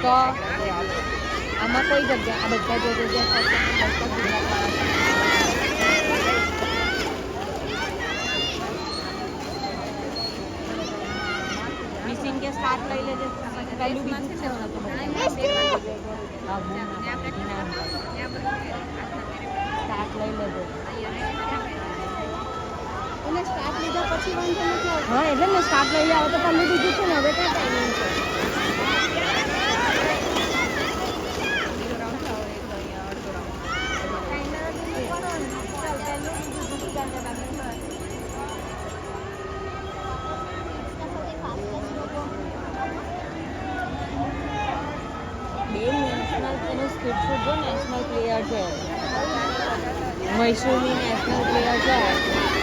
તો આમાં કોઈ જગ્યા આ બધા જો મિસિંગ કે સ્ટાર્ટ લઈ લેજે પહેલું બીજું છે સ્ટાર્ટ લઈ લેજો અને સ્ટાર્ટ લીધા પછી વાંધો નથી આવતો. હા એટલે ને સ્ટાર્ટ લઈ આવો તો પહેલું બીજું છે ને હવે ક્યાં ટાઈમિંગ છે સ્પીડ જો નેશનલ પ્લેયર છે મૈસૂરની નેશનલ પ્લેયર છે